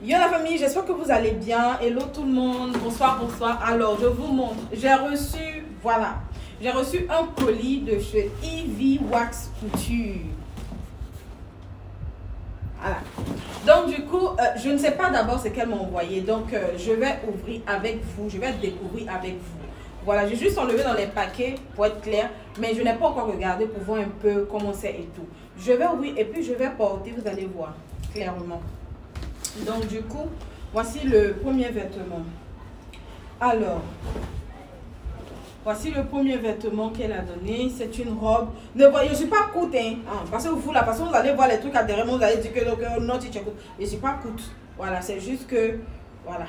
Yo la famille, j'espère que vous allez bien. Hello tout le monde, bonsoir, bonsoir. Alors, je vous montre, j'ai reçu, voilà, j'ai reçu un colis de chez Ivy Wax Couture. Voilà. Donc du coup, je ne sais pas d'abord ce qu'elle m'a envoyé. Donc, je vais ouvrir avec vous, je vais découvrir avec vous. Voilà, j'ai juste enlevé dans les paquets pour être clair, mais je n'ai pas encore regardé pour voir un peu comment c'est et tout. Je vais ouvrir et puis je vais porter, vous allez voir clairement. Donc du coup, voici le premier vêtement. Alors, voici le premier vêtement qu'elle a donné. C'est une robe. Ne voyez, je ne suis pas coûte, hein. Parce que vous, la façon vous allez voir les trucs à derrière, vous allez dire que non, tu coûte. Je ne suis pas coûte. Voilà, c'est juste que, voilà,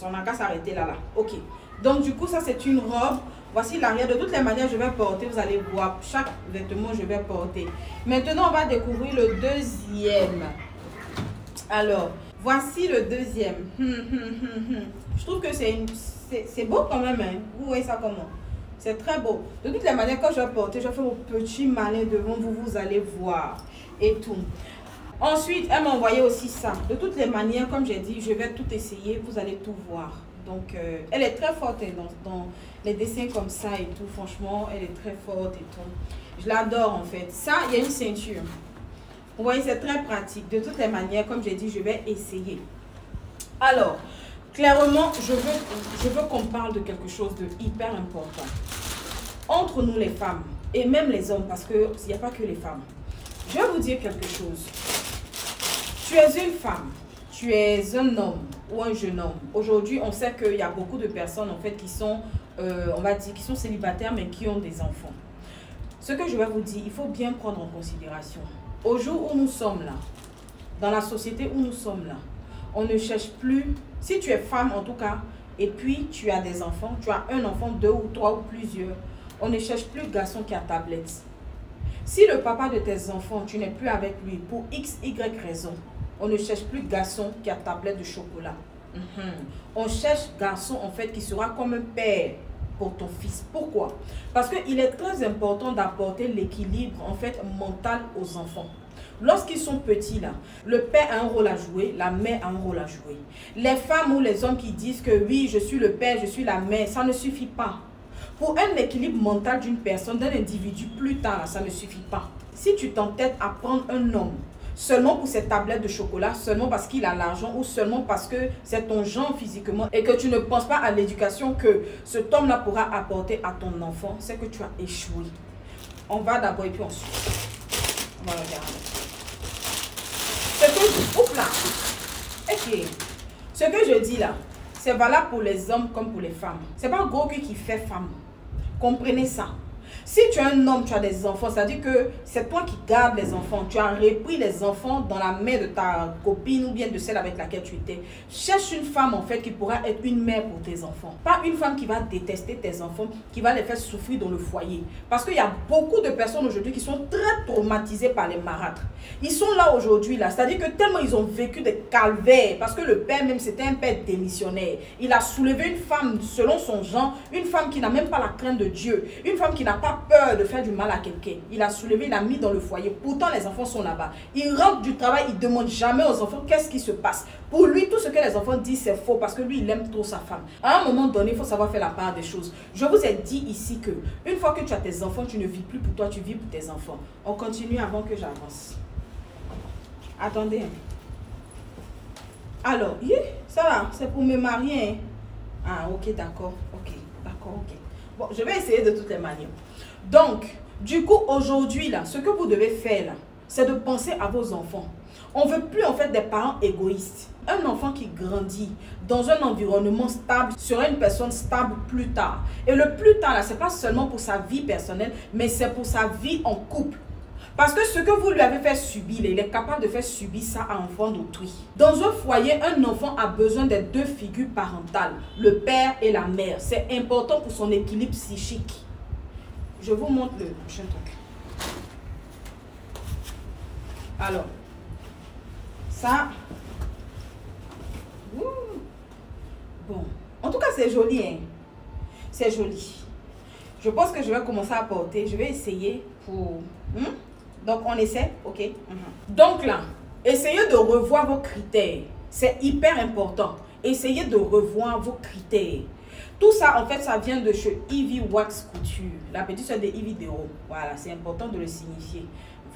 on n'a qu'à s'arrêter là. Ok. Donc du coup, ça c'est une robe. Voici l'arrière. De toutes les manières, je vais porter. Vous allez voir chaque vêtement, je vais porter. Maintenant, on va découvrir le deuxième. Alors, voici le deuxième. Je trouve que c'est beau quand même. Hein. Vous voyez ça comment? C'est très beau. De toutes les manières, quand je vais porter, je vais faire mon petit malin devant vous. Vous allez voir. Et tout. Ensuite, elle m'a envoyé aussi ça. De toutes les manières, comme j'ai dit, je vais tout essayer. Vous allez tout voir. Donc, elle est très forte hein, dans les dessins comme ça et tout. Franchement, elle est très forte et tout. Je l'adore en fait. Ça, il y a une ceinture. Vous voyez, c'est très pratique. De toutes les manières, comme j'ai dit, je vais essayer. Alors, clairement, je veux qu'on parle de quelque chose de hyper important. Entre nous les femmes, et même les hommes, parce qu'il n'y a pas que les femmes. Je vais vous dire quelque chose. Tu es une femme, tu es un homme ou un jeune homme. Aujourd'hui, on sait qu'il y a beaucoup de personnes en fait qui sont, on va dire, qui sont célibataires, mais qui ont des enfants. Ce que je vais vous dire, il faut bien prendre en considération. Au jour où nous sommes là, dans la société où nous sommes là, on ne cherche plus, si tu es femme en tout cas, et puis tu as des enfants, tu as un enfant, deux ou trois ou plusieurs, on ne cherche plus garçon qui a tablette. Si le papa de tes enfants, tu n'es plus avec lui pour x, y raison, on ne cherche plus garçon qui a tablette de chocolat. On cherche garçon en fait qui sera comme un père pour ton fils. Pourquoi? Parce qu'il est très important d'apporter l'équilibre en fait mental aux enfants. Lorsqu'ils sont petits là, le père a un rôle à jouer, la mère a un rôle à jouer. Les femmes ou les hommes qui disent que oui, je suis le père, je suis la mère, ça ne suffit pas. Pour un équilibre mental d'une personne, d'un individu plus tard, ça ne suffit pas. Si tu t'entêtes à prendre un homme seulement pour ses tablettes de chocolat, seulement parce qu'il a l'argent ou seulement parce que c'est ton genre physiquement et que tu ne penses pas à l'éducation que cet homme-là pourra apporter à ton enfant, c'est que tu as échoué. On va d'abord et puis ensuite, on va regarder. Ce que je... Oups là. Ok. Ce que je dis là, c'est valable pour les hommes comme pour les femmes. C'est pas gros cul qui fait femme. Comprenez ça. Si tu es un homme, tu as des enfants, c'est-à-dire que c'est toi qui gardes les enfants. Tu as repris les enfants dans la main de ta copine ou bien de celle avec laquelle tu étais. Cherche une femme en fait qui pourra être une mère pour tes enfants. Pas une femme qui va détester tes enfants, qui va les faire souffrir dans le foyer. Parce qu'il y a beaucoup de personnes aujourd'hui qui sont très traumatisées par les marâtres. Ils sont là aujourd'hui, là. C'est-à-dire que tellement ils ont vécu des calvaires, parce que le père même, c'était un père démissionnaire. Il a soulevé une femme selon son genre, une femme qui n'a même pas la crainte de Dieu, une femme qui n'a pas peur de faire du mal à quelqu'un. Il a soulevé, il a mis dans le foyer. Pourtant, les enfants sont là-bas. Il rentre du travail, il ne demande jamais aux enfants qu'est-ce qui se passe. Pour lui, tout ce que les enfants disent, c'est faux parce que lui, il aime trop sa femme. À un moment donné, il faut savoir faire la part des choses. Je vous ai dit ici que une fois que tu as tes enfants, tu ne vis plus pour toi, tu vis pour tes enfants. On continue avant que j'avance. Attendez. Alors, ça va, c'est pour me marier. Hein? Ah, ok, d'accord. Ok, d'accord, ok. Bon, je vais essayer de toutes les manières. Donc, du coup, aujourd'hui, là, ce que vous devez faire, là, c'est de penser à vos enfants. On ne veut plus, en fait, des parents égoïstes. Un enfant qui grandit dans un environnement stable sera une personne stable plus tard. Et le plus tard, là, ce n'est pas seulement pour sa vie personnelle, mais c'est pour sa vie en couple. Parce que ce que vous lui avez fait subir, il est capable de faire subir ça à un enfant d'autrui. Dans un foyer, un enfant a besoin des deux figures parentales, le père et la mère. C'est important pour son équilibre psychique. Je vous montre le prochain truc. Alors, ça... Bon, en tout cas, c'est joli, hein. C'est joli. Je pense que je vais commencer à porter. Je vais essayer pour... Donc, on essaie, ok. Donc là, essayez de revoir vos critères. C'est hyper important. Essayez de revoir vos critères. Tout ça, en fait, ça vient de chez Ivy Wax Couture. La petite soeur de Ivy Dero. Voilà, c'est important de le signifier.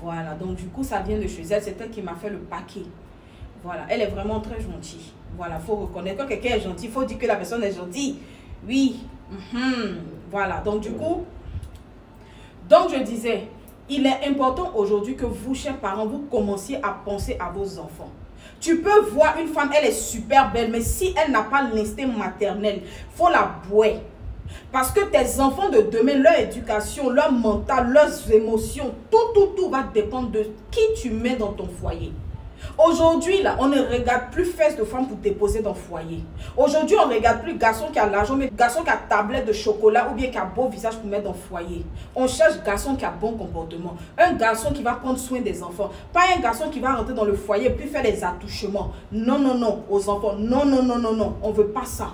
Voilà, donc du coup, ça vient de chez elle. C'est elle qui m'a fait le paquet. Voilà, elle est vraiment très gentille. Voilà, il faut reconnaître. Quand quelqu'un est gentil, il faut dire que la personne est gentille. Oui. Voilà, donc du coup, donc je disais, il est important aujourd'hui que vous, chers parents, vous commenciez à penser à vos enfants. Tu peux voir une femme, elle est super belle, mais si elle n'a pas l'instinct maternel, il faut la bouer. Parce que tes enfants de demain, leur éducation, leur mental, leurs émotions, tout va dépendre de qui tu mets dans ton foyer. Aujourd'hui, là, on ne regarde plus fesses de femmes pour déposer dans le foyer. Aujourd'hui, on ne regarde plus garçon qui a l'argent, mais garçon qui a tablette de chocolat ou bien qui a beau visage pour mettre dans le foyer. On cherche garçon qui a bon comportement. Un garçon qui va prendre soin des enfants. Pas un garçon qui va rentrer dans le foyer et puis faire les attouchements. Non, non, non, aux enfants. Non, non, non, non, non. On ne veut pas ça.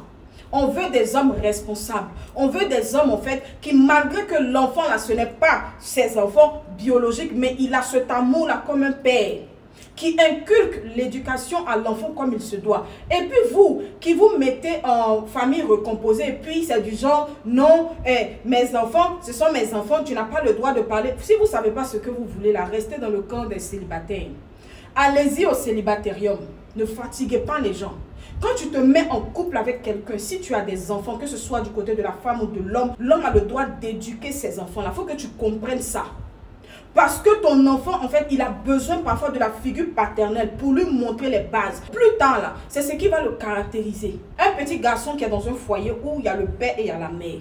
On veut des hommes responsables. On veut des hommes, en fait, qui, malgré que l'enfant, là, ce n'est pas ses enfants biologiques, mais il a cet amour-là comme un père, qui inculque l'éducation à l'enfant comme il se doit. Et puis vous, qui vous mettez en famille recomposée, et puis c'est du genre, non, mes enfants, ce sont mes enfants, tu n'as pas le droit de parler. Si vous ne savez pas ce que vous voulez là, restez dans le camp des célibataires. Allez-y au célibatérium. Ne fatiguez pas les gens. Quand tu te mets en couple avec quelqu'un, si tu as des enfants, que ce soit du côté de la femme ou de l'homme, l'homme a le droit d'éduquer ses enfants-là. Il faut que tu comprennes ça. Parce que ton enfant, en fait, il a besoin parfois de la figure paternelle pour lui montrer les bases. Plus tard, là, c'est ce qui va le caractériser. Un petit garçon qui est dans un foyer où il y a le père et il y a la mère.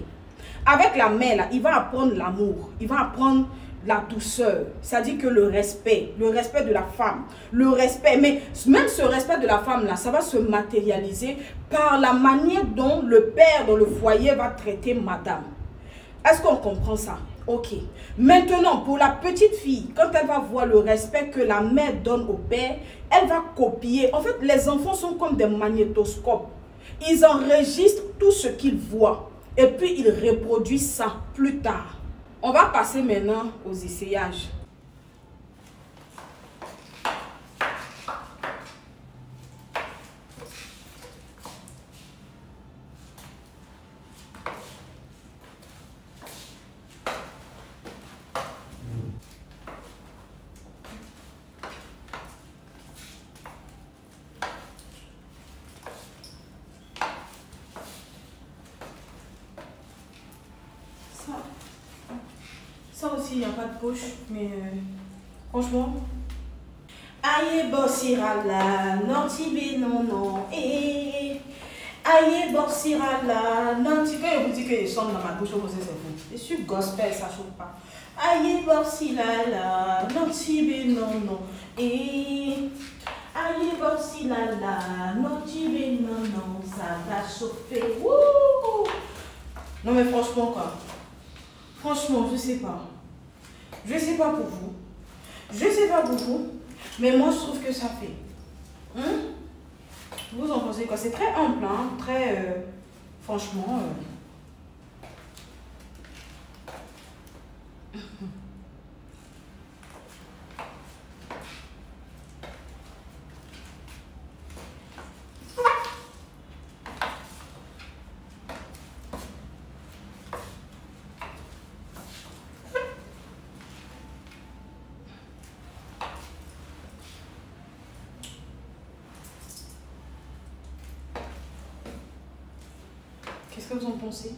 Avec la mère, là, il va apprendre l'amour. Il va apprendre la douceur. C'est-à-dire que le respect de la femme. Le respect, mais même ce respect de la femme, là, ça va se matérialiser par la manière dont le père dans le foyer va traiter madame. Est-ce qu'on comprend ça? Ok. Maintenant, pour la petite fille, quand elle va voir le respect que la mère donne au père, elle va copier. En fait, les enfants sont comme des magnétoscopes. Ils enregistrent tout ce qu'ils voient. Et puis, ils reproduisent ça plus tard. On va passer maintenant aux essayages. Ça aussi, il n'y a pas de poche, mais franchement. Aïe, bossirala, non, tibé, non, non, aïe, bossirala, non, tibé. Quand je vous dis que je chante dans ma bouche, c'est vous. Je suis gospel, ça ne chauffe pas. Aïe, bossirala, non, tibé, non, non, aïe, bossirala, non, tibé, non, non, ça va chauffer. Wouh! Non, mais franchement, quoi. Franchement, je sais pas. Je sais pas pour vous. Je sais pas pour vous. Mais moi, je trouve que ça fait. Vous en pensez quoi? C'est très ample, hein? Très... franchement... Qu'est-ce que vous en pensez?